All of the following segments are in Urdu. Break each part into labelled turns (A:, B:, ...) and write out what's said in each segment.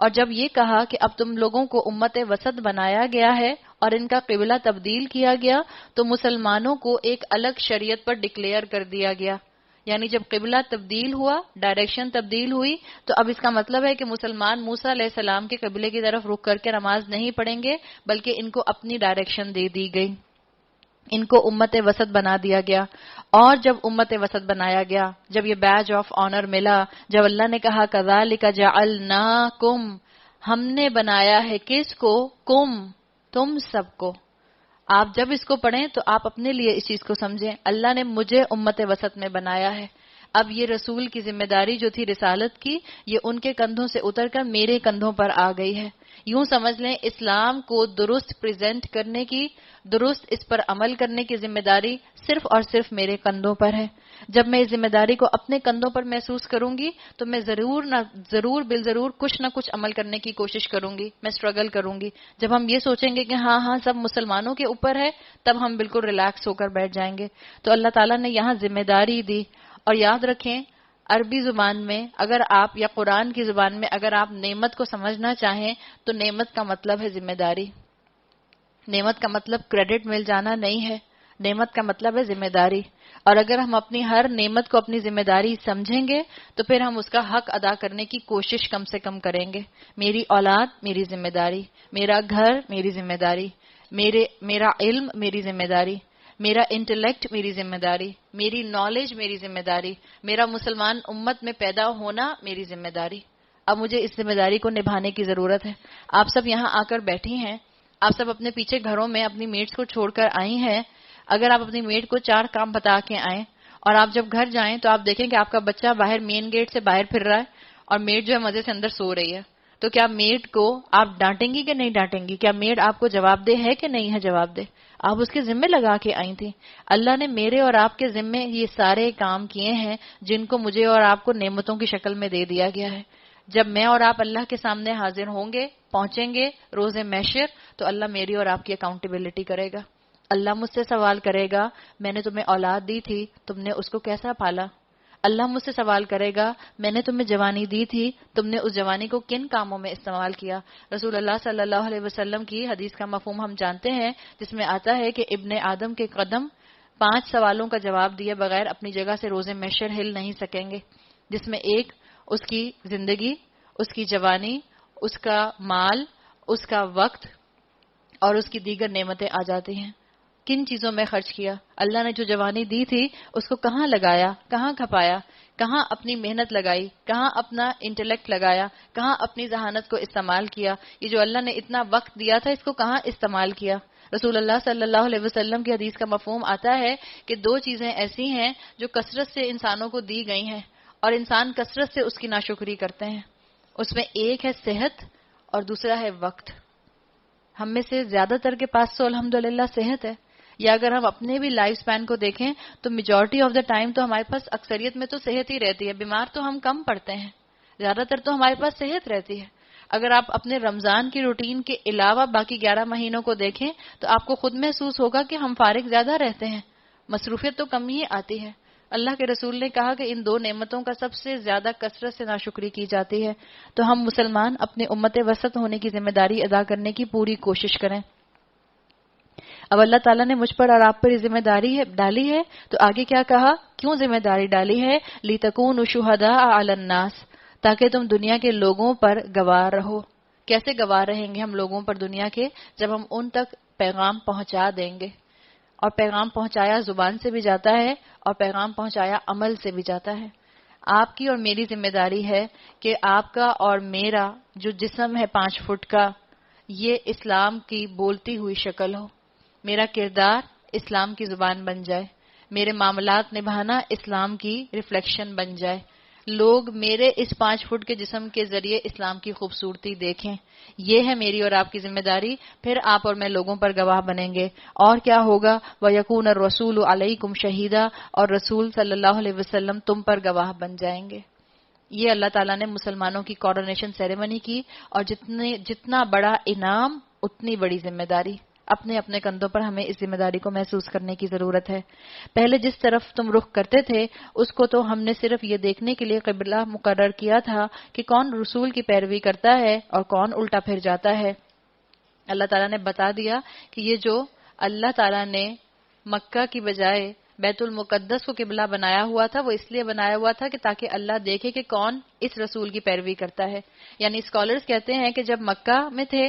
A: اور جب یہ کہا کہ اب تم لوگوں کو امت وسط بنایا گیا ہے اور ان کا قبلہ تبدیل کیا گیا، تو مسلمانوں کو ایک الگ شریعت پر ڈکلیئر کر دیا گیا. یعنی جب قبلہ تبدیل ہوا، ڈائریکشن تبدیل ہوئی، تو اب اس کا مطلب ہے کہ مسلمان موسیٰ علیہ السلام کے قبلے کی طرف رخ کر کے نماز نہیں پڑھیں گے، بلکہ ان کو اپنی ڈائریکشن دے دی گئی، ان کو امت وسط بنا دیا گیا. اور جب امت وسط بنایا گیا، جب یہ بیج آف آنر ملا، جب اللہ نے کہا کذالک جعلناکم، ہم نے بنایا ہے کس کو؟ کم، تم سب کو. آپ جب اس کو پڑھیں تو آپ اپنے لیے اس چیز کو سمجھیں، اللہ نے مجھے امت وسط میں بنایا ہے. اب یہ رسول کی ذمہ داری جو تھی رسالت کی، یہ ان کے کندھوں سے اتر کر میرے کندھوں پر آ گئی ہے. یوں سمجھ لیں اسلام کو درست پریزنٹ کرنے کی، درست اس پر عمل کرنے کی ذمہ داری صرف اور صرف میرے کندھوں پر ہے. جب میں اس ذمہ داری کو اپنے کندھوں پر محسوس کروں گی تو میں ضرور بالضرور کچھ نہ کچھ عمل کرنے کی کوشش کروں گی، میں اسٹرگل کروں گی. جب ہم یہ سوچیں گے کہ ہاں سب مسلمانوں کے اوپر ہے، تب ہم بالکل ریلیکس ہو کر بیٹھ جائیں گے. تو اللہ تعالیٰ نے یہاں ذمہ داری دی. اور یاد رکھیں عربی زبان میں اگر آپ، یا قرآن کی زبان میں اگر آپ نعمت کو سمجھنا چاہیں تو نعمت کا مطلب ہے ذمہ داری. نعمت کا مطلب کریڈٹ مل جانا نہیں ہے، نعمت کا مطلب ہے ذمہ داری. اور اگر ہم اپنی ہر نعمت کو اپنی ذمہ داری سمجھیں گے تو پھر ہم اس کا حق ادا کرنے کی کوشش کم سے کم کریں گے. میری اولاد میری ذمہ داری، میرا گھر میری ذمہ داری، میرا علم میری ذمہ داری، میرا انٹلیکٹ میری ذمہ داری، میری نالج میری ذمہ داری، میرا مسلمان امت میں پیدا ہونا میری ذمہ داری. اب مجھے اس ذمہ داری کو نبھانے کی ضرورت ہے. آپ سب یہاں آ کر بیٹھی ہیں، آپ سب اپنے پیچھے گھروں میں اپنی میٹس کو چھوڑ کر آئی ہیں. اگر آپ اپنی میٹ کو 4 کام بتا کے آئیں اور آپ جب گھر جائیں تو آپ دیکھیں کہ آپ کا بچہ باہر مین گیٹ سے باہر پھر رہا ہے اور میٹ جو ہے مزے سے اندر سو رہی ہے، تو کیا میٹ کو آپ ڈانٹیں گی کہ نہیں ڈانٹیں گی؟ کیا میٹ آپ کو جواب دہ ہے کہ نہیں ہے جواب دہ؟ آپ اس کے ذمے لگا کے آئی تھی. اللہ نے میرے اور آپ کے ذمے یہ سارے کام کیے ہیں جن کو مجھے اور آپ کو نعمتوں کی شکل میں دے دیا گیا ہے. جب میں اور آپ اللہ کے سامنے حاضر ہوں گے، پہنچیں گے روز محشر، تو اللہ میری اور آپ کی اکاؤنٹیبلٹی کرے گا. اللہ مجھ سے سوال کرے گا میں نے تمہیں اولاد دی تھی، تم نے اس کو کیسا پالا؟ اللہ مجھ سے سوال کرے گا میں نے تمہیں جوانی دی تھی، تم نے اس جوانی کو کن کاموں میں استعمال کیا؟ رسول اللہ صلی اللہ علیہ وسلم کی حدیث کا مفہوم ہم جانتے ہیں، جس میں آتا ہے کہ ابن آدم کے قدم 5 سوالوں کا جواب دیے بغیر اپنی جگہ سے روز محشر ہل نہیں سکیں گے، جس میں ایک اس کی زندگی، اس کی جوانی، اس کا مال، اس کا وقت اور اس کی دیگر نعمتیں آ جاتی ہیں. کن چیزوں میں خرچ کیا؟ اللہ نے جو جوانی دی تھی اس کو کہاں لگایا، کہاں کھپایا، کہاں اپنی محنت لگائی، کہاں اپنا انٹلیکٹ لگایا، کہاں اپنی ذہانت کو استعمال کیا؟ یہ جو اللہ نے اتنا وقت دیا تھا اس کو کہاں استعمال کیا؟ رسول اللہ صلی اللہ علیہ وسلم کی حدیث کا مفہوم آتا ہے کہ 2 چیزیں ایسی ہیں جو کثرت سے انسانوں کو دی گئی ہیں اور انسان کثرت سے اس کی ناشکری کرتے ہیں. اس میں ایک ہے صحت اور دوسرا ہے وقت. ہم میں سے زیادہ تر کے پاس تو الحمدللہ صحت ہے، یا اگر ہم اپنے بھی لائف سپین کو دیکھیں تو میجورٹی آف دا ٹائم تو ہمارے پاس اکثریت میں تو صحت ہی رہتی ہے. بیمار تو ہم کم پڑتے ہیں، زیادہ تر تو ہمارے پاس صحت رہتی ہے. اگر آپ اپنے رمضان کی روٹین کے علاوہ باقی 11 مہینوں کو دیکھیں تو آپ کو خود محسوس ہوگا کہ ہم فارغ زیادہ رہتے ہیں، مصروفیت تو کم ہی آتی ہے. اللہ کے رسول نے کہا کہ ان 2 نعمتوں کا سب سے زیادہ کثرت سے ناشکری کی جاتی ہے. تو ہم مسلمان اپنے امت وسط ہونے کی ذمہ داری ادا کرنے کی پوری کوشش کریں. اب اللہ تعالیٰ نے مجھ پر اور آپ پر یہ ذمہ داری ڈالی ہے تو آگے کیا کہا؟ کیوں ذمہ داری ڈالی ہے؟ لِتَكُونُوا شُهَدَاءَ عَلَى النَّاسِ، تاکہ تم دنیا کے لوگوں پر گواہ رہو. کیسے گواہ رہیں گے ہم لوگوں پر دنیا کے؟ جب ہم ان تک پیغام پہنچا دیں گے. اور پیغام پہنچایا زبان سے بھی جاتا ہے اور پیغام پہنچایا عمل سے بھی جاتا ہے. آپ کی اور میری ذمہ داری ہے کہ آپ کا اور میرا جو جسم ہے 5 فٹ کا، یہ اسلام کی بولتی ہوئی شکل ہو. میرا کردار اسلام کی زبان بن جائے، میرے معاملات نبھانا اسلام کی ریفلیکشن بن جائے. لوگ میرے اس 5 فٹ کے جسم کے ذریعے اسلام کی خوبصورتی دیکھیں. یہ ہے میری اور آپ کی ذمہ داری. پھر آپ اور میں لوگوں پر گواہ بنیں گے. اور کیا ہوگا؟ وَيَكُونَ الرَّسُولُ عَلَيْكُمْ شَهِيدًا، اور رسول صلی اللہ علیہ وسلم تم پر گواہ بن جائیں گے. یہ اللہ تعالیٰ نے مسلمانوں کی کورونیشن سیریمنی کی، اور جتنا بڑا انعام اتنی بڑی ذمہ داری. اپنے اپنے کندھوں پر ہمیں اس ذمہ داری کو محسوس کرنے کی ضرورت ہے۔ پہلے جس طرف تم رخ کرتے تھے اس کو تو ہم نے صرف یہ دیکھنے کے لیے قبلہ مقرر کیا تھا کہ کون رسول کی پیروی کرتا ہے اور کون الٹا پھر جاتا ہے۔ اللہ تعالیٰ نے بتا دیا کہ یہ جو اللہ تعالیٰ نے مکہ کی بجائے بیت المقدس کو قبلہ بنایا ہوا تھا وہ اس لیے بنایا ہوا تھا کہ تاکہ اللہ دیکھے کہ کون اس رسول کی پیروی کرتا ہے۔ یعنی اسکالرز کہتے ہیں کہ جب مکہ میں تھے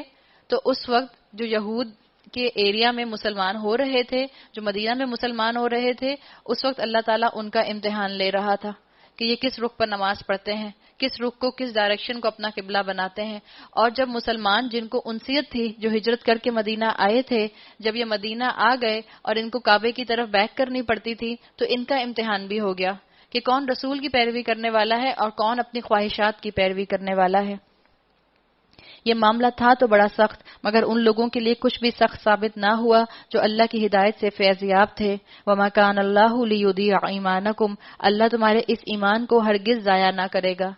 A: تو اس وقت جو یہود کے ایریا میں مسلمان ہو رہے تھے، جو مدینہ میں مسلمان ہو رہے تھے، اس وقت اللہ تعالیٰ ان کا امتحان لے رہا تھا کہ یہ کس رخ پر نماز پڑھتے ہیں، کس رخ کو، کس ڈائریکشن کو اپنا قبلہ بناتے ہیں۔ اور جب مسلمان جن کو انسیت تھی، جو ہجرت کر کے مدینہ آئے تھے، جب یہ مدینہ آ گئے اور ان کو کعبے کی طرف بیک کرنی پڑتی تھی تو ان کا امتحان بھی ہو گیا کہ کون رسول کی پیروی کرنے والا ہے اور کون اپنی خواہشات کی پیروی کرنے والا ہے۔ یہ معاملہ تھا تو بڑا سخت، مگر ان لوگوں کے لیے کچھ بھی سخت ثابت نہ ہوا جو اللہ کی ہدایت سے فیض یاب تھے۔ وَمَا كَانَ اللَّهُ لِيُضِيعَ إِيمَانَكُمْ، اللہ تمہارے اس ایمان کو ہرگز ضائع نہ کرے گا۔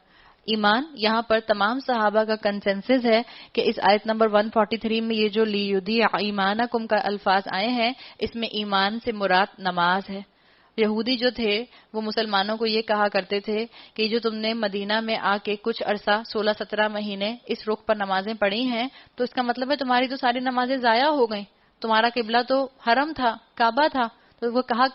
A: ایمان یہاں پر تمام صحابہ کا کنسنسس ہے کہ اس آیت نمبر 143 میں یہ جو لِيُضِيعَ إِيمَانَكُمْ کا الفاظ آئے ہیں، اس میں ایمان سے مراد نماز ہے۔ یہودی جو تھے وہ مسلمانوں کو یہ کہا کرتے تھے کہ جو تم نے مدینہ میں آ کے کچھ عرصہ 16-17 مہینے اس رخ پر نمازیں پڑھی ہیں تو اس کا مطلب ہے تمہاری تو ساری نمازیں ضائع ہو گئیں، تمہارا قبلہ تو حرم تھا، کعبہ تھا۔ تو وہ کہا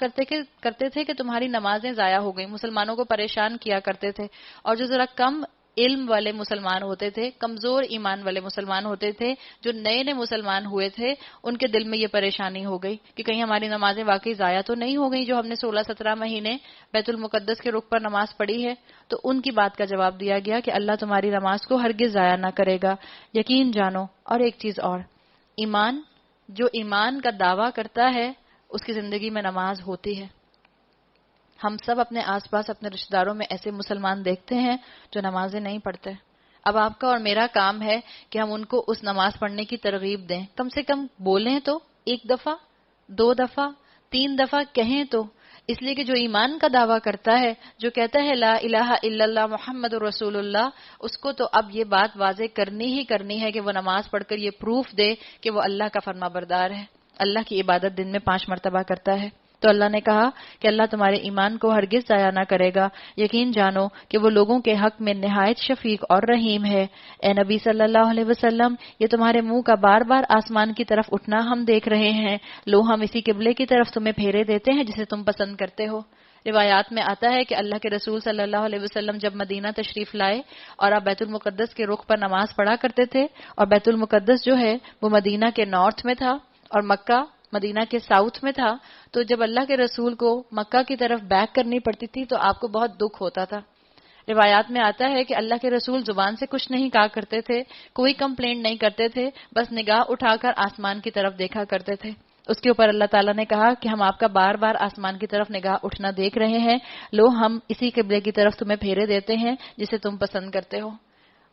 A: کرتے تھے کہ تمہاری نمازیں ضائع ہو گئیں، مسلمانوں کو پریشان کیا کرتے تھے۔ اور جو ذرا کم علم والے مسلمان ہوتے تھے، کمزور ایمان والے مسلمان ہوتے تھے، جو نئے نئے مسلمان ہوئے تھے، ان کے دل میں یہ پریشانی ہو گئی کہ کہیں ہماری نمازیں واقعی ضائع تو نہیں ہو گئی جو ہم نے 16-17 مہینے بیت المقدس کے رخ پر نماز پڑھی ہے۔ تو ان کی بات کا جواب دیا گیا کہ اللہ تمہاری نماز کو ہرگز ضائع نہ کرے گا، یقین جانو۔ اور ایک چیز اور، ایمان، جو ایمان کا دعویٰ کرتا ہے اس کی زندگی میں نماز ہوتی ہے۔ ہم سب اپنے آس پاس اپنے رشتہ داروں میں ایسے مسلمان دیکھتے ہیں جو نمازیں نہیں پڑھتے۔ اب آپ کا اور میرا کام ہے کہ ہم ان کو اس نماز پڑھنے کی ترغیب دیں، کم سے کم بولیں تو، 1 دفعہ 2 دفعہ 3 دفعہ کہیں تو، اس لیے کہ جو ایمان کا دعویٰ کرتا ہے، جو کہتا ہے لا الہ الا اللہ محمد رسول اللہ، اس کو تو اب یہ بات واضح کرنی ہی کرنی ہے کہ وہ نماز پڑھ کر یہ پروف دے کہ وہ اللہ کا فرما بردار ہے، اللہ کی عبادت دن میں 5 مرتبہ کرتا ہے۔ تو اللہ نے کہا کہ اللہ تمہارے ایمان کو ہرگز ضائع نہ کرے گا، یقین جانو کہ وہ لوگوں کے حق میں نہایت شفیق اور رحیم ہے۔ اے نبی صلی اللہ علیہ وسلم، یہ تمہارے منہ کا بار بار آسمان کی طرف اٹھنا ہم دیکھ رہے ہیں، لو ہم اسی قبلے کی طرف تمہیں پھیرے دیتے ہیں جسے تم پسند کرتے ہو۔ روایات میں آتا ہے کہ اللہ کے رسول صلی اللہ علیہ وسلم جب مدینہ تشریف لائے اور آپ بیت المقدس کے رخ پر نماز پڑھا کرتے تھے، اور بیت المقدس جو ہے وہ مدینہ کے نارتھ میں تھا اور مکہ مدینہ کے ساؤتھ میں تھا، تو جب اللہ کے رسول کو مکہ کی طرف بیک کرنی پڑتی تھی تو آپ کو بہت دکھ ہوتا تھا۔ روایات میں آتا ہے کہ اللہ کے رسول زبان سے کچھ نہیں کہا کرتے تھے، کوئی کمپلینٹ نہیں کرتے تھے، بس نگاہ اٹھا کر آسمان کی طرف دیکھا کرتے تھے۔ اس کے اوپر اللہ تعالیٰ نے کہا کہ ہم آپ کا بار بار آسمان کی طرف نگاہ اٹھنا دیکھ رہے ہیں، لو ہم اسی قبلے کی طرف تمہیں پھیرے دیتے ہیں جسے تم پسند کرتے ہو۔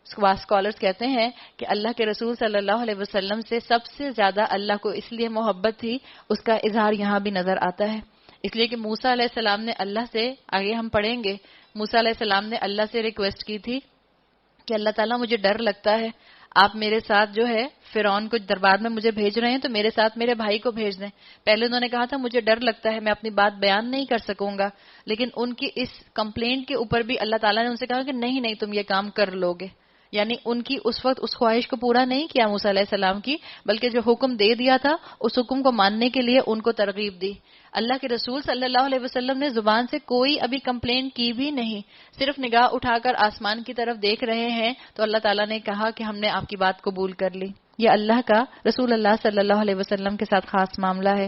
A: اسکالرز کہتے ہیں کہ اللہ کے رسول صلی اللہ علیہ وسلم سے سب سے زیادہ اللہ کو اس لیے محبت تھی، اس کا اظہار یہاں بھی نظر آتا ہے، اس لیے کہ موسیٰ علیہ السلام نے اللہ سے، آگے ہم پڑھیں گے، موسیٰ علیہ السلام نے اللہ سے ریکویسٹ کی تھی کہ اللہ تعالیٰ مجھے ڈر لگتا ہے، آپ میرے ساتھ جو ہے فرعون کو دربار میں مجھے بھیج رہے ہیں تو میرے ساتھ میرے بھائی کو بھیج دیں۔ پہلے انہوں نے کہا تھا مجھے ڈر لگتا ہے، میں اپنی بات بیان نہیں کر سکوں گا، لیکن ان کی اس کمپلینٹ کے اوپر بھی اللہ تعالیٰ نے ان سے کہا کہ نہیں نہیں تم یہ کام کر لو گے، یعنی ان کی اس وقت اس خواہش کو پورا نہیں کیا موسیٰ علیہ السلام کی، بلکہ جو حکم دے دیا تھا اس حکم کو ماننے کے لیے ان کو ترغیب دی۔ اللہ کے رسول صلی اللہ علیہ وسلم نے زبان سے کوئی ابھی کمپلین کی بھی نہیں، صرف نگاہ اٹھا کر آسمان کی طرف دیکھ رہے ہیں تو اللہ تعالیٰ نے کہا کہ ہم نے آپ کی بات قبول کر لی۔ یہ اللہ کا رسول اللہ صلی اللہ علیہ وسلم کے ساتھ خاص معاملہ ہے۔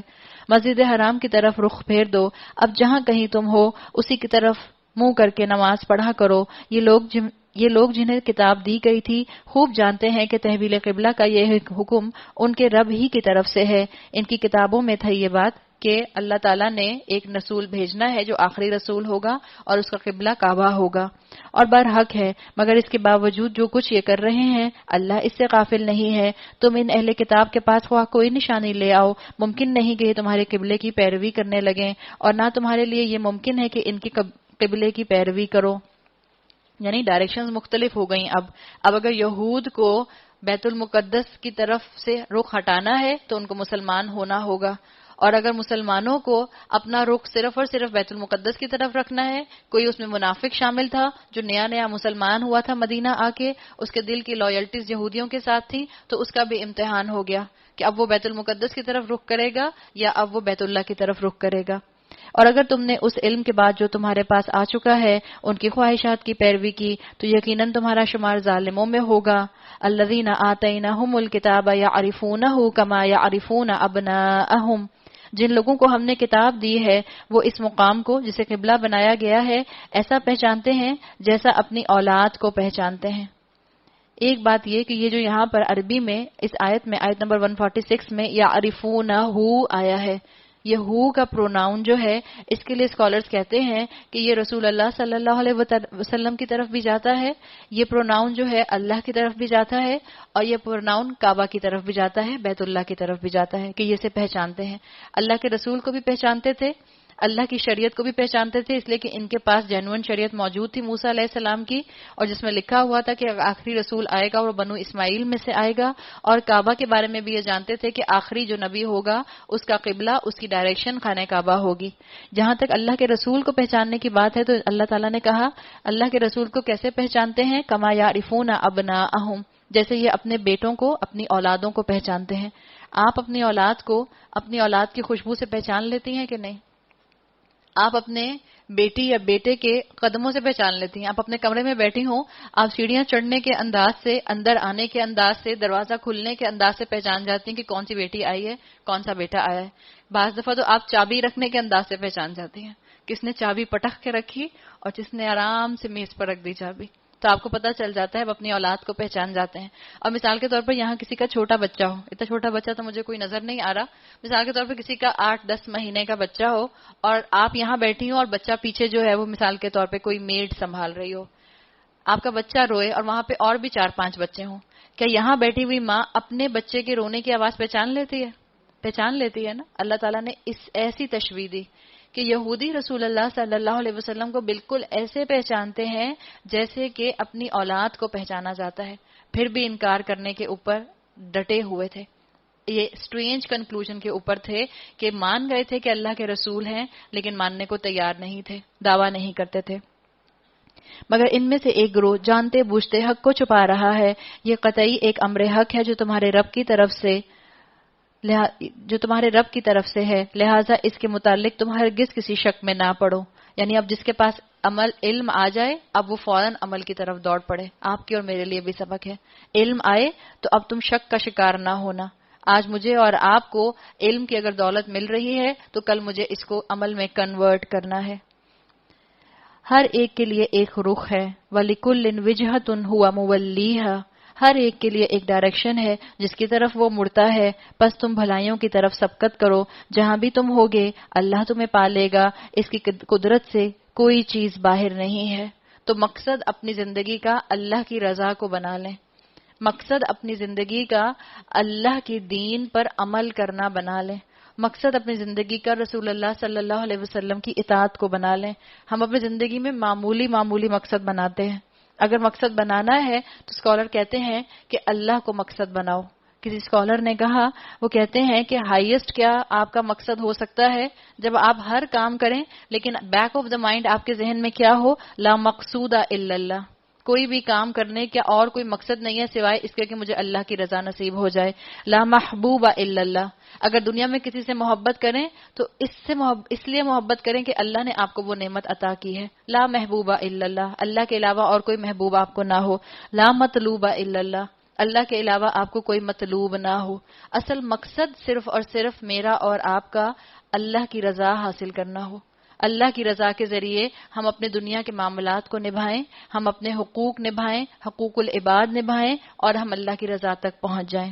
A: مسجد حرام کی طرف رخ پھیر دو، اب جہاں کہیں تم ہو اسی کی طرف منہ کر کے نماز پڑھا کرو۔ یہ لوگ جنہیں کتاب دی گئی تھی خوب جانتے ہیں کہ تحویل قبلہ کا یہ حکم ان کے رب ہی کی طرف سے ہے۔ ان کی کتابوں میں تھا یہ بات کہ اللہ تعالیٰ نے ایک رسول بھیجنا ہے جو آخری رسول ہوگا اور اس کا قبلہ کعبہ ہوگا، اور برحق ہے، مگر اس کے باوجود جو کچھ یہ کر رہے ہیں اللہ اس سے غافل نہیں ہے۔ تم ان اہل کتاب کے پاس خواہ کوئی نشانی لے آؤ، ممکن نہیں کہ یہ تمہارے قبلے کی پیروی کرنے لگیں، اور نہ تمہارے لیے یہ ممکن ہے کہ ان کی قبلے کی پیروی کرو۔ یعنی ڈائریکشنز مختلف ہو گئیں۔ اب اگر یہود کو بیت المقدس کی طرف سے رخ ہٹانا ہے تو ان کو مسلمان ہونا ہوگا، اور اگر مسلمانوں کو اپنا رخ صرف اور صرف بیت المقدس کی طرف رکھنا ہے، کوئی اس میں منافق شامل تھا جو نیا نیا مسلمان ہوا تھا مدینہ آ کے، اس کے دل کی لائلٹیز یہودیوں کے ساتھ تھی، تو اس کا بھی امتحان ہو گیا کہ اب وہ بیت المقدس کی طرف رخ کرے گا یا اب وہ بیت اللہ کی طرف رخ کرے گا۔ اور اگر تم نے اس علم کے بعد جو تمہارے پاس آ چکا ہے ان کی خواہشات کی پیروی کی تو یقیناً تمہارا شمار ظالموں میں ہوگا۔ الذین آتیناہم الکتاب یعرفونہ کما یعرفون ابناءہم، جن لوگوں کو ہم نے کتاب دی ہے وہ اس مقام کو جسے قبلہ بنایا گیا ہے ایسا پہچانتے ہیں جیسا اپنی اولاد کو پہچانتے ہیں۔ ایک بات یہ کہ یہ جو یہاں پر عربی میں اس آیت میں آیت نمبر 146 میں یعرفونہ آیا ہے، یہ ہو کا پروناؤن جو ہے اس کے لیے اسکالرز کہتے ہیں کہ یہ رسول اللہ صلی اللہ علیہ وسلم کی طرف بھی جاتا ہے، یہ پروناؤن جو ہے اللہ کی طرف بھی جاتا ہے، اور یہ پروناؤن کعبہ کی طرف بھی جاتا ہے، بیت اللہ کی طرف بھی جاتا ہے کہ یہ سے پہچانتے ہیں۔ اللہ کے رسول کو بھی پہچانتے تھے، اللہ کی شریعت کو بھی پہچانتے تھے، اس لیے کہ ان کے پاس جینوئن شریعت موجود تھی موسیٰ علیہ السلام کی، اور جس میں لکھا ہوا تھا کہ آخری رسول آئے گا اور بنو اسماعیل میں سے آئے گا، اور کعبہ کے بارے میں بھی یہ جانتے تھے کہ آخری جو نبی ہوگا اس کا قبلہ، اس کی ڈائریکشن خانہ کعبہ ہوگی۔ جہاں تک اللہ کے رسول کو پہچاننے کی بات ہے تو اللہ تعالیٰ نے کہا اللہ کے رسول کو کیسے پہچانتے ہیں، کما یعرفون ابناءہم، جیسے یہ اپنے بیٹوں کو، اپنی اولادوں کو پہچانتے ہیں۔ آپ اپنی اولاد کو اپنی اولاد کی خوشبو سے پہچان لیتی ہیں کہ نہیں؟ آپ اپنے بیٹی یا بیٹے کے قدموں سے پہچان لیتی ہیں۔ آپ اپنے کمرے میں بیٹھی ہوں، آپ سیڑھیاں چڑھنے کے انداز سے، اندر آنے کے انداز سے، دروازہ کھلنے کے انداز سے پہچان جاتی ہیں کہ کون سی بیٹی آئی ہے، کون سا بیٹا آیا ہے۔ بعض دفعہ تو آپ چابی رکھنے کے انداز سے پہچان جاتی ہیں، کس نے چابی پٹک کے رکھی اور جس نے آرام سے میز پر رکھ دی چابی، تو آپ کو پتہ چل جاتا ہے، اب اپنی اولاد کو پہچان جاتے ہیں۔ اور مثال کے طور پر یہاں کسی کا چھوٹا بچہ ہو، اتنا چھوٹا بچہ تو مجھے کوئی نظر نہیں آ رہا، مثال کے طور پر کسی کا 8-10 مہینے کا بچہ ہو اور آپ یہاں بیٹھی ہوں اور بچہ پیچھے جو ہے وہ مثال کے طور پہ کوئی میڈ سنبھال رہی ہو، آپ کا بچہ روئے اور وہاں پہ اور بھی 4-5 بچے ہوں، کیا یہاں بیٹھی ہوئی ماں اپنے بچے کے رونے کی آواز پہچان لیتی ہے؟ پہچان لیتی ہے نا۔ اللہ تعالیٰ نے اس ایسی تشبیہ دی کہ یہودی رسول اللہ صلی اللہ علیہ وسلم کو بالکل ایسے پہچانتے ہیں جیسے کہ اپنی اولاد کو پہچانا جاتا ہے، پھر بھی انکار کرنے کے اوپر ڈٹے ہوئے تھے۔ یہ اسٹرینج کنکلوژن کے اوپر تھے کہ مان گئے تھے کہ اللہ کے رسول ہیں لیکن ماننے کو تیار نہیں تھے، دعویٰ نہیں کرتے تھے۔ مگر ان میں سے ایک گروہ جانتے بوجھتے حق کو چھپا رہا ہے، یہ قطعی ایک امر حق ہے جو تمہارے رب کی طرف سے ہے، لہٰذا اس کے متعلق تم ہرگز کسی شک میں نہ پڑو۔ یعنی اب جس کے پاس علم آ جائے اب وہ فوراً عمل کی طرف دوڑ پڑے۔ آپ کی اور میرے لیے بھی سبق ہے، علم آئے تو اب تم شک کا شکار نہ ہونا۔ آج مجھے اور آپ کو علم کی اگر دولت مل رہی ہے تو کل مجھے اس کو عمل میں کنورٹ کرنا ہے۔ ہر ایک کے لیے ایک رخ ہے، وَلِكُلٍّ وِجْهَةٌ هُوَ مُوَلِّيهَا، ہر ایک کے لیے ایک ڈائریکشن ہے جس کی طرف وہ مڑتا ہے، پس تم بھلائیوں کی طرف سبقت کرو، جہاں بھی تم ہوگے اللہ تمہیں پالے گا، اس کی قدرت سے کوئی چیز باہر نہیں ہے۔ تو مقصد اپنی زندگی کا اللہ کی رضا کو بنا لیں، مقصد اپنی زندگی کا اللہ کی دین پر عمل کرنا بنا لیں، مقصد اپنی زندگی کا رسول اللہ صلی اللہ علیہ وسلم کی اطاعت کو بنا لیں۔ ہم اپنی زندگی میں معمولی مقصد بناتے ہیں، اگر مقصد بنانا ہے تو اسکالر کہتے ہیں کہ اللہ کو مقصد بناؤ۔ کسی اسکالر نے کہا، وہ کہتے ہیں کہ ہائیسٹ کیا آپ کا مقصد ہو سکتا ہے جب آپ ہر کام کریں لیکن بیک آف دا مائنڈ آپ کے ذہن میں کیا ہو، لا مقصود الا اللہ، کوئی بھی کام کرنے کا اور کوئی مقصد نہیں ہے سوائے اس کے کہ مجھے اللہ کی رضا نصیب ہو جائے، لا محبوب الا اللہ۔ اگر دنیا میں کسی سے محبت کریں تو اس لیے محبت کریں کہ اللہ نے آپ کو وہ نعمت عطا کی ہے، لا محبوب الا اللہ، اللہ کے علاوہ اور کوئی محبوب آپ کو نہ ہو، لا مطلوب الا اللہ، اللہ کے علاوہ آپ کو کوئی مطلوب نہ ہو۔ اصل مقصد صرف اور صرف میرا اور آپ کا اللہ کی رضا حاصل کرنا ہو۔ اللہ کی رضا کے ذریعے ہم اپنے دنیا کے معاملات کو نبھائیں، ہم اپنے حقوق نبھائیں، حقوق العباد نبھائیں اور ہم اللہ کی رضا تک پہنچ جائیں۔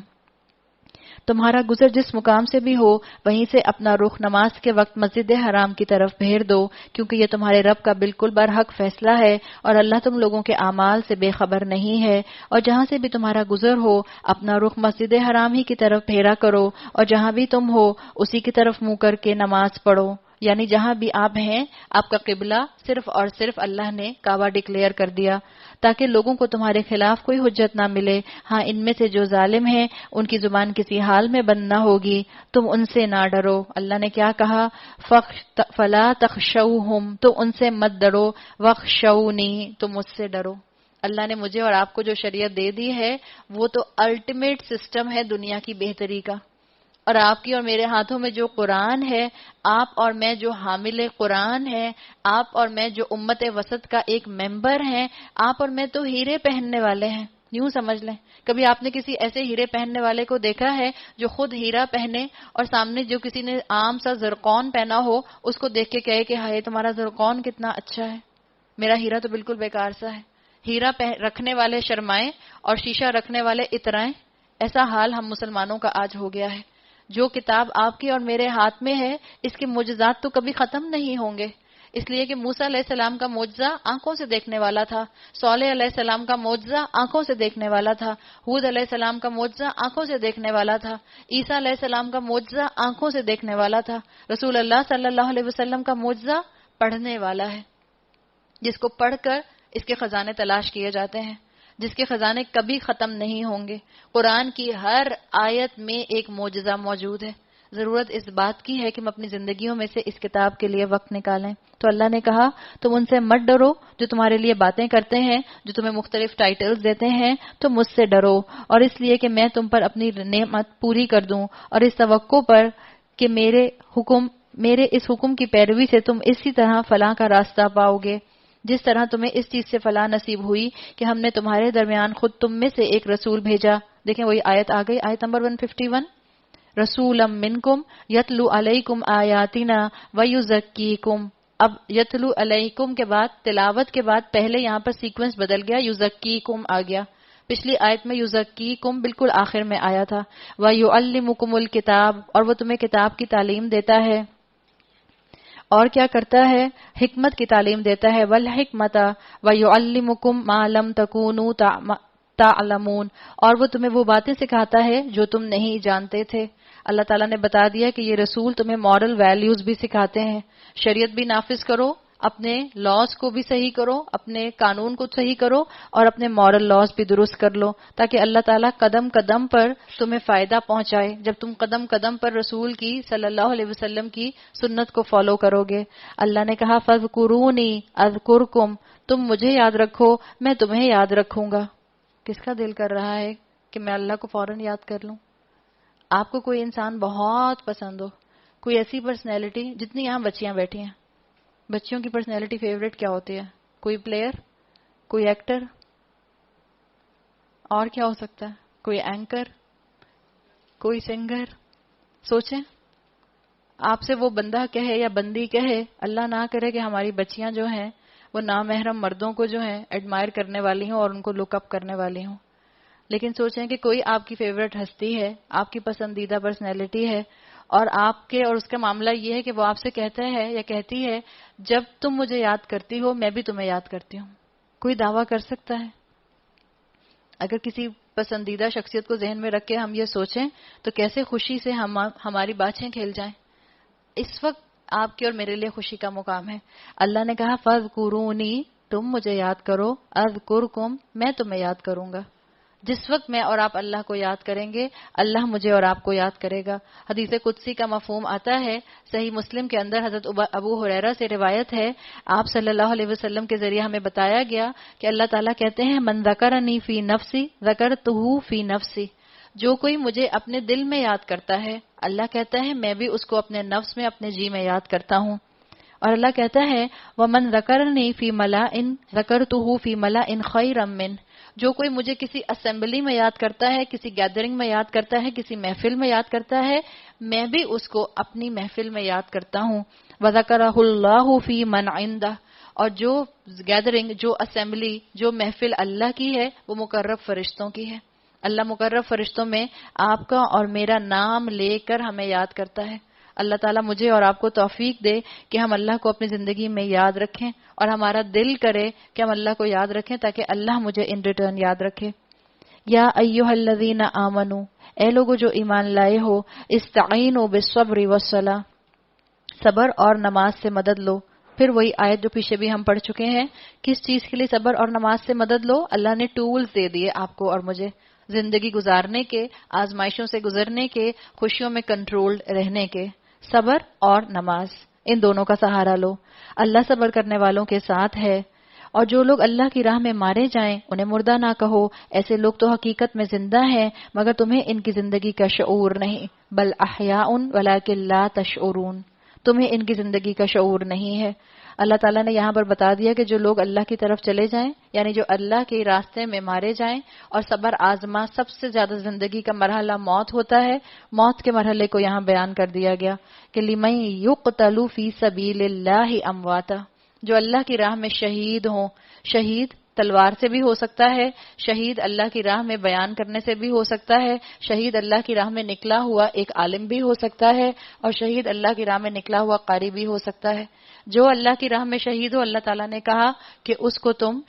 A: تمہارا گزر جس مقام سے بھی ہو وہیں سے اپنا رخ نماز کے وقت مسجد حرام کی طرف پھیر دو، کیونکہ یہ تمہارے رب کا بالکل برحق فیصلہ ہے اور اللہ تم لوگوں کے اعمال سے بے خبر نہیں ہے۔ اور جہاں سے بھی تمہارا گزر ہو اپنا رخ مسجد حرام ہی کی طرف پھیرا کرو، اور جہاں بھی تم ہو اسی کی طرف منہ کر کے نماز پڑھو، یعنی جہاں بھی آپ ہیں آپ کا قبلہ صرف اور صرف اللہ نے کعبہ ڈکلیئر کر دیا تاکہ لوگوں کو تمہارے خلاف کوئی حجت نہ ملے. ہاں ان میں سے جو ظالم ہیں ان کی زبان کسی حال میں بند نہ ہوگی, تم ان سے نہ ڈرو. اللہ نے کیا کہا؟ فلا تخشوہم, تو ان سے مت ڈرو, وخشونی, تم مجھ سے ڈرو. اللہ نے مجھے اور آپ کو جو شریعت دے دی ہے وہ تو الٹیمیٹ سسٹم ہے دنیا کی بہتری کا, اور آپ کی اور میرے ہاتھوں میں جو قرآن ہے, آپ اور میں جو حامل قرآن ہیں, آپ اور میں جو امت وسط کا ایک ممبر ہیں, آپ اور میں تو ہیرے پہننے والے ہیں. یوں سمجھ لیں, کبھی آپ نے کسی ایسے ہیرے پہننے والے کو دیکھا ہے جو خود ہیرا پہنے اور سامنے جو کسی نے عام سا زرقون پہنا ہو اس کو دیکھ کے کہے کہ ہائے تمہارا زرقون کتنا اچھا ہے, میرا ہیرا تو بالکل بیکار سا ہے. ہیرا رکھنے والے شرمائیں اور شیشہ رکھنے والے اترائیں. ایسا حال ہم مسلمانوں کا آج ہو گیا ہے. جو کتاب آپ کی اور میرے ہاتھ میں ہے اس کے معجزات تو کبھی ختم نہیں ہوں گے, اس لیے کہ موسیٰ علیہ السلام کا معجزہ آنکھوں سے دیکھنے والا تھا, صالح علیہ السلام کا معجزہ آنکھوں سے دیکھنے والا تھا, ہود علیہ السلام کا معجزہ آنکھوں سے دیکھنے والا تھا, عیسیٰ علیہ السلام کا معجزہ آنکھوں سے دیکھنے والا تھا, رسول اللہ صلی اللہ علیہ وسلم کا معجزہ پڑھنے والا ہے, جس کو پڑھ کر اس کے خزانے تلاش کیے جاتے ہیں, جس کے خزانے کبھی ختم نہیں ہوں گے. قرآن کی ہر آیت میں ایک معجزہ موجود ہے. ضرورت اس بات کی ہے کہ ہم اپنی زندگیوں میں سے اس کتاب کے لیے وقت نکالیں. تو اللہ نے کہا تم ان سے مت ڈرو جو تمہارے لیے باتیں کرتے ہیں, جو تمہیں مختلف ٹائٹلز دیتے ہیں, تو مجھ سے ڈرو, اور اس لیے کہ میں تم پر اپنی نعمت پوری کر دوں, اور اس توقع پر کہ میرے اس حکم کی پیروی سے تم اسی طرح فلاح کا راستہ پاؤ گے جس طرح تمہیں اس چیز سے فلاح نصیب ہوئی کہ ہم نے تمہارے درمیان خود تم میں سے ایک رسول بھیجا. دیکھیں وہی آیت آ گئی, آیت نمبر 151, رسولا منکم یتلو علیکم آیاتنا ویزکیکم. اب یتلو علیکم کے بعد, تلاوت کے بعد پہلے یہاں پر سیکوینس بدل گیا, یزکیکم آ گیا. پچھلی آیت میں یزکیکم بالکل آخر میں آیا تھا. ویعلمکم الکتاب, اور وہ تمہیں کتاب کی تعلیم دیتا ہے. اور کیا کرتا ہے؟ حکمت کی تعلیم دیتا ہے. والحکمت ویعلمکم ما لم تکونوا تعلمون, اور وہ تمہیں وہ باتیں سکھاتا ہے جو تم نہیں جانتے تھے. اللہ تعالیٰ نے بتا دیا کہ یہ رسول تمہیں مورل ویلیوز بھی سکھاتے ہیں. شریعت بھی نافذ کرو, اپنے لاز کو بھی صحیح کرو, اپنے قانون کو صحیح کرو, اور اپنے مورل لاز بھی درست کر لو, تاکہ اللہ تعالیٰ قدم قدم پر تمہیں فائدہ پہنچائے. جب تم قدم قدم پر رسول کی صلی اللہ علیہ وسلم کی سنت کو فالو کرو گے. اللہ نے کہا فاذکرونی اذکرکم, تم مجھے یاد رکھو میں تمہیں یاد رکھوں گا. کس کا دل کر رہا ہے کہ میں اللہ کو فوراً یاد کر لوں؟ آپ کو کوئی انسان بہت پسند ہو, کوئی ایسی پرسنالٹی, جتنی یہاں بچیاں بیٹھی ہیں, بچیوں کی پرسنالٹی فیوریٹ کیا ہوتی ہے؟ کوئی پلیئر, کوئی ایکٹر, اور کیا ہو سکتا ہے؟ کوئی اینکر, کوئی سنگر. سوچیں آپ سے وہ بندہ کہے یا بندی کہے, اللہ نہ کرے کہ ہماری بچیاں جو ہیں وہ نامحرم مردوں کو جو ہیں ایڈمائر کرنے والی ہوں اور ان کو لک اپ کرنے والی ہوں. لیکن سوچیں کہ کوئی آپ کی فیوریٹ ہستی ہے, آپ کی پسندیدہ پرسنالٹی ہے, اور آپ کے اور اس کا معاملہ یہ ہے کہ وہ آپ سے کہتا ہے یا کہتی ہے جب تم مجھے یاد کرتی ہو میں بھی تمہیں یاد کرتی ہوں. کوئی دعویٰ کر سکتا ہے؟ اگر کسی پسندیدہ شخصیت کو ذہن میں رکھ کے ہم یہ سوچیں تو کیسے خوشی سے ہماری باچھیں کھل جائیں. اس وقت آپ کی اور میرے لیے خوشی کا مقام ہے. اللہ نے کہا فاذکرونی, تم مجھے یاد کرو, اذکرکم, میں تمہیں یاد کروں گا. جس وقت میں اور آپ اللہ کو یاد کریں گے اللہ مجھے اور آپ کو یاد کرے گا. حدیث قدسی کا مفہوم آتا ہے, صحیح مسلم کے اندر حضرت ابو ہریرہ سے روایت ہے, آپ صلی اللہ علیہ وسلم کے ذریعے ہمیں بتایا گیا کہ اللہ تعالیٰ کہتے ہیں من ذکرنی فی نفسی ذکرتہ فی نفسی, جو کوئی مجھے اپنے دل میں یاد کرتا ہے اللہ کہتا ہے میں بھی اس کو اپنے نفس میں, اپنے جی میں یاد کرتا ہوں. اور اللہ کہتا ہے وَمَنْ ذَكَرْنِي فِي مَلَائِن ذَكَرْتُهُ فِي مَلَائِن خَيْرًا مِّنْ, جو کوئی مجھے کسی اسمبلی میں یاد کرتا ہے, کسی گیدرنگ میں یاد کرتا ہے, کسی محفل میں یاد کرتا ہے, میں بھی اس کو اپنی محفل میں یاد کرتا ہوں. وَذَكَرَهُ اللَّهُ فِي مَنْ عِنْدَهُ, اور جو گیدرنگ, جو اسمبلی, جو محفل اللہ کی ہے وہ مقرب فرشتوں کی ہے. اللہ مقرب فرشتوں میں آپ کا اور میرا نام لے کر ہمیں یاد کرتا ہے. اللہ تعالیٰ مجھے اور آپ کو توفیق دے کہ ہم اللہ کو اپنی زندگی میں یاد رکھیں, اور ہمارا دل کرے کہ ہم اللہ کو یاد رکھیں تاکہ اللہ مجھے ان ریٹرن یاد رکھے. یا ایھا الذین آمنو, اے لوگو جو ایمان لائے ہو, استعینوا بالصبر والصلاۃ, صبر اور نماز سے مدد لو. پھر وہی آیت جو پیچھے بھی ہم پڑھ چکے ہیں. کس چیز کے لیے صبر اور نماز سے مدد لو؟ اللہ نے ٹولز دے دیے آپ کو اور مجھے زندگی گزارنے کے، آزمائشوں سے گزرنے کے، خوشیوں میں کنٹرول رہنے کے. صبر اور نماز، ان دونوں کا سہارا لو. اللہ صبر کرنے والوں کے ساتھ ہے. اور جو لوگ اللہ کی راہ میں مارے جائیں انہیں مردہ نہ کہو، ایسے لوگ تو حقیقت میں زندہ ہیں مگر تمہیں ان کی زندگی کا شعور نہیں. بل احیاء ولکن لا تشعرون، تمہیں ان کی زندگی کا شعور نہیں ہے. اللہ تعالیٰ نے یہاں پر بتا دیا کہ جو لوگ اللہ کی طرف چلے جائیں، یعنی جو اللہ کے راستے میں مارے جائیں اور صبر آزما سب سے زیادہ زندگی کا مرحلہ موت ہوتا ہے. موت کے مرحلے کو یہاں بیان کر دیا گیا کہ لمن یقتل فی سبیل اللہ امواتا، جو اللہ کی راہ میں شہید ہوں. شہید تلوار سے بھی ہو سکتا ہے، شہید اللہ کی راہ میں بیان کرنے سے بھی ہو سکتا ہے، شہید اللہ کی راہ میں نکلا ہوا ایک عالم بھی ہو سکتا ہے، اور شہید اللہ کی راہ میں نکلا ہوا قاری بھی ہو سکتا ہے. جو اللہ کی راہ میں شہید ہو، اللہ تعالیٰ نے کہا کہ اس کو تم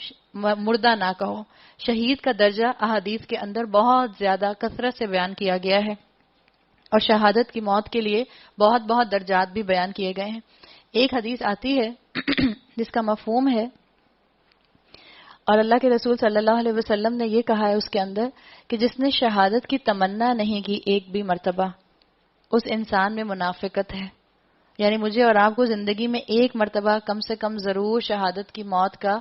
A: مردہ نہ کہو. شہید کا درجہ احادیث کے اندر بہت زیادہ کثرت سے بیان کیا گیا ہے، اور شہادت کی موت کے لیے بہت بہت درجات بھی بیان کیے گئے ہیں. ایک حدیث آتی ہے جس کا مفہوم ہے، اور اللہ کے رسول صلی اللہ علیہ وسلم نے یہ کہا ہے اس کے اندر کہ جس نے شہادت کی تمنا نہیں کی ایک بھی مرتبہ، اس انسان میں منافقت ہے. یعنی مجھے اور آپ کو زندگی میں ایک مرتبہ کم سے کم ضرور شہادت کی موت کا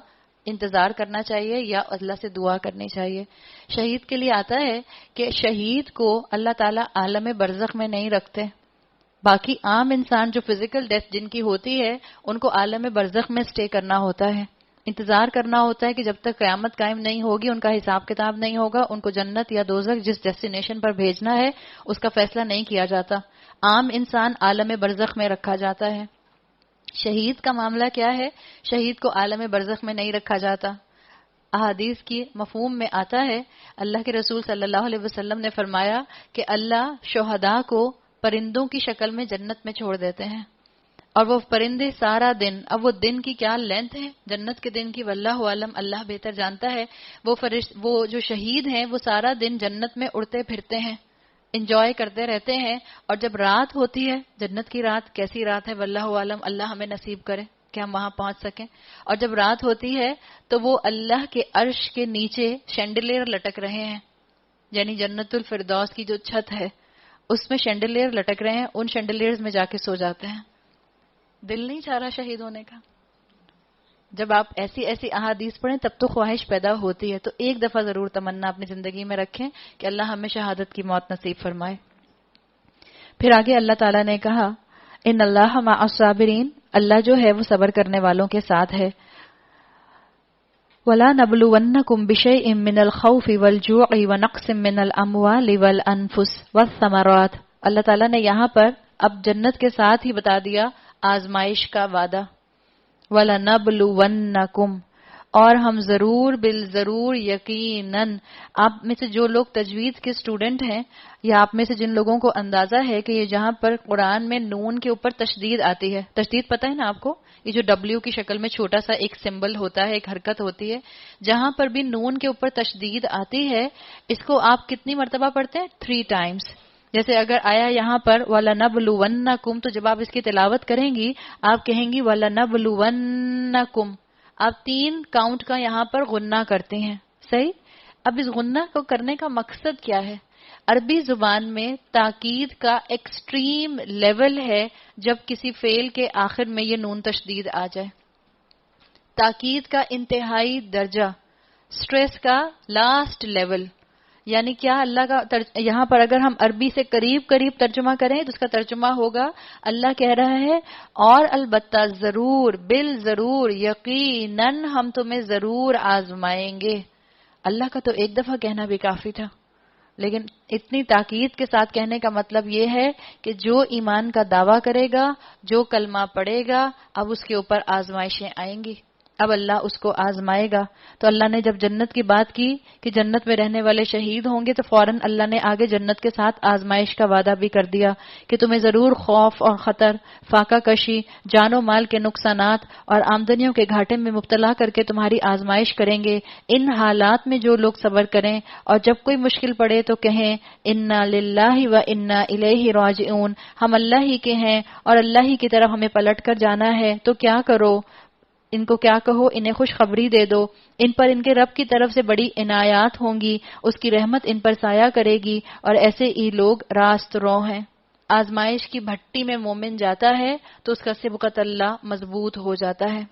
A: انتظار کرنا چاہیے یا اللہ سے دعا کرنی چاہیے. شہید کے لیے آتا ہے کہ شہید کو اللہ تعالیٰ عالم برزخ میں نہیں رکھتے. باقی عام انسان جو فزیکل ڈیتھ جن کی ہوتی ہے ان کو عالم برزخ میں سٹے کرنا ہوتا ہے، انتظار کرنا ہوتا ہے کہ جب تک قیامت قائم نہیں ہوگی، ان کا حساب کتاب نہیں ہوگا، ان کو جنت یا دوزخ جس ڈیسٹینیشن پر بھیجنا ہے اس کا فیصلہ نہیں کیا جاتا. عام انسان عالم برزخ میں رکھا جاتا ہے. شہید کا معاملہ کیا ہے؟ شہید کو عالم برزخ میں نہیں رکھا جاتا. احادیث کی مفہوم میں آتا ہے، اللہ کے رسول صلی اللہ علیہ وسلم نے فرمایا کہ اللہ شہداء کو پرندوں کی شکل میں جنت میں چھوڑ دیتے ہیں، اور وہ پرندے سارا دن، اب وہ دن کی کیا لینتھ ہے جنت کے دن کی واللہ عالم، اللہ بہتر جانتا ہے. وہ جو شہید ہیں وہ سارا دن جنت میں اڑتے پھرتے ہیں، انجوائے کرتے رہتے ہیں، اور جب رات ہوتی ہے، جنت کی رات کیسی رات ہے واللہ عالم، اللہ ہمیں نصیب کرے کہ ہم وہاں پہنچ سکیں. اور جب رات ہوتی ہے تو وہ اللہ کے عرش کے نیچے شینڈلیر لٹک رہے ہیں، یعنی جنت الفردوس کی جو چھت ہے اس میں شینڈلیر لٹک رہے ہیں، ان شینڈلیئرز میں جا کے سو جاتے ہیں. دل نہیں چاہ رہا شہید ہونے کا؟ جب آپ ایسی ایسی احادیث پڑھیں تب تو خواہش پیدا ہوتی ہے. تو ایک دفعہ ضرور تمنا اپنی زندگی میں رکھیں کہ اللہ ہمیں شہادت کی موت نصیب فرمائے. پھر آگے اللہ تعالیٰ نے کہا ان اللہ مع الصابرین، اللہ جو ہے وہ صبر کرنے والوں کے ساتھ ہے. وَلَا نَبْلُوَنَّكُمْ بِشَيْءٍ مِّنَ الْخَوْفِ وَالْجُوعِ وَنَقْصٍ مِّنَ الْأَمْوَالِ وَالْأَنفُسِ وَالثَّمَرَاتِ. اللہ تعالیٰ نے یہاں پر اب جنت کے ساتھ ہی بتا دیا آزمائش کا وعدہ. وَلَنَبْلُوَنَّكُمْ، اور ہم ضرور بالضرور یقیناً. آپ میں سے جو لوگ تجوید کے اسٹوڈنٹ ہیں یا آپ میں سے جن لوگوں کو اندازہ ہے کہ یہ جہاں پر قرآن میں نون کے اوپر تشدید آتی ہے، تشدید پتہ ہے نا آپ کو، یہ جو ڈبلیو کی شکل میں چھوٹا سا ایک سمبل ہوتا ہے، ایک حرکت ہوتی ہے، جہاں پر بھی نون کے اوپر تشدید آتی ہے اس کو آپ کتنی مرتبہ پڑھتے ہیں؟ 3 ٹائمز. جیسے اگر آیا یہاں پر وَلَنَبْلُوَنَّكُمْ، تو جب آپ اس کی تلاوت کریں گی آپ کہیں گی وَلَنَبْلُوَنَّكُمْ. آپ 3 کاؤنٹ کا یہاں پر غنہ کرتے ہیں، صحیح؟ اب اس غنہ کو کرنے کا مقصد کیا ہے؟ عربی زبان میں تاکید کا ایکسٹریم لیول ہے جب کسی فعل کے آخر میں یہ نون تشدید آ جائے. تاکید کا انتہائی درجہ، سٹریس کا لاسٹ لیول. یعنی کیا اللہ کا یہاں پر اگر ہم عربی سے قریب ترجمہ کریں تو اس کا ترجمہ ہوگا اللہ کہہ رہا ہے اور البتہ ضرور بالضرور یقیناً ہم تمہیں ضرور آزمائیں گے. اللہ کا تو ایک دفعہ کہنا بھی کافی تھا، لیکن اتنی تاکید کے ساتھ کہنے کا مطلب یہ ہے کہ جو ایمان کا دعویٰ کرے گا، جو کلمہ پڑھے گا، اب اس کے اوپر آزمائشیں آئیں گی. اب اللہ اس کو آزمائے گا. تو اللہ نے جب جنت کی بات کی کہ جنت میں رہنے والے شہید ہوں گے تو فوراً اللہ نے آگے جنت کے ساتھ آزمائش کا وعدہ بھی کر دیا کہ تمہیں ضرور خوف اور خطر، فاقہ کشی، جان و مال کے نقصانات اور آمدنیوں کے گھاٹے میں مبتلا کر کے تمہاری آزمائش کریں گے. ان حالات میں جو لوگ صبر کریں اور جب کوئی مشکل پڑے تو کہیں انا للہ و انا الیہ راجعون، ہم اللہ ہی کے ہیں اور اللہ ہی کی طرف ہمیں پلٹ کر جانا ہے. تو کیا کرو؟ ان کو کیا کہو؟ انہیں خوشخبری دے دو، ان پر ان کے رب کی طرف سے بڑی عنایات ہوں گی، اس کی رحمت ان پر سایہ کرے گی اور ایسے ہی لوگ راست رو ہیں. آزمائش کی بھٹی میں مومن جاتا ہے تو اس کا سبقت اللہ مضبوط ہو جاتا ہے.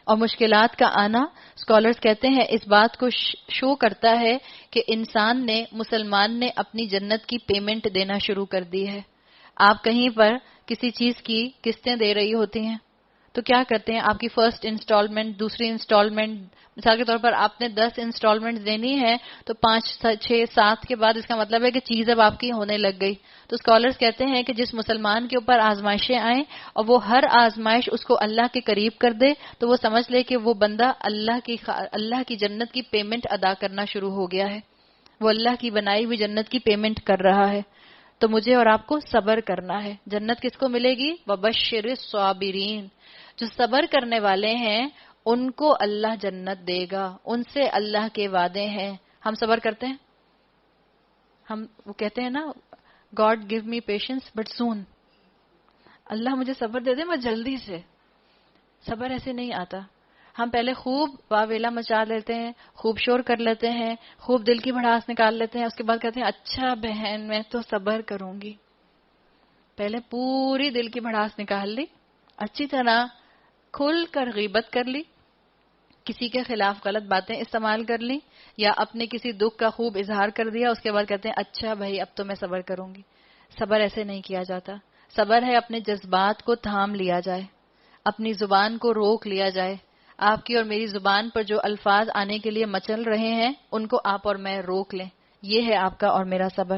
A: اور مشکلات کا آنا اسکالرز کہتے ہیں اس بات کو شو کرتا ہے کہ انسان نے، مسلمان نے اپنی جنت کی پیمنٹ دینا شروع کر دی ہے. آپ کہیں پر کسی چیز کی قسطیں دے رہی ہوتی ہیں تو کیا کرتے ہیں؟ آپ کی فرسٹ انسٹالمنٹ، دوسری انسٹالمنٹ، مثال کے طور پر آپ نے 10 انسٹالمنٹ دینی ہے تو 5 6 7 کے بعد اس کا مطلب ہے کہ چیز اب آپ کی ہونے لگ گئی. تو اسکالرز کہتے ہیں کہ جس مسلمان کے اوپر آزمائشیں آئیں اور وہ ہر آزمائش اس کو اللہ کے قریب کر دے تو وہ سمجھ لے کہ وہ بندہ اللہ کی جنت کی پیمنٹ ادا کرنا شروع ہو گیا ہے، وہ اللہ کی بنائی ہوئی جنت کی پیمنٹ کر رہا ہے. تو مجھے اور آپ کو صبر کرنا ہے. جنت کس کو ملے گی؟ وبشر الصابرین، جو صبر کرنے والے ہیں ان کو اللہ جنت دے گا، ان سے اللہ کے وعدے ہیں. ہم صبر کرتے ہیں؟ ہم وہ کہتے ہیں نا God give me patience but soon, اللہ مجھے صبر دے دے میں جلدی سے. صبر ایسے نہیں آتا. ہم پہلے خوب واویلا مچا لیتے ہیں، خوب شور کر لیتے ہیں، خوب دل کی بھڑاس نکال لیتے ہیں، اس کے بعد کہتے ہیں اچھا بہن میں تو صبر کروں گی. پہلے پوری دل کی بھڑاس نکال لی، اچھی طرح کھل کر غیبت کر لی، کسی کے خلاف غلط باتیں استعمال کر لی یا اپنے کسی دکھ کا خوب اظہار کر دیا، اس کے بعد کہتے ہیں اچھا بھائی اب تو میں صبر کروں گی. صبر ایسے نہیں کیا جاتا. صبر ہے اپنے جذبات کو تھام لیا جائے، اپنی زبان کو روک لیا جائے. آپ کی اور میری زبان پر جو الفاظ آنے کے لیے مچل رہے ہیں ان کو آپ اور میں روک لیں. یہ ہے آپ کا اور میرا صبر.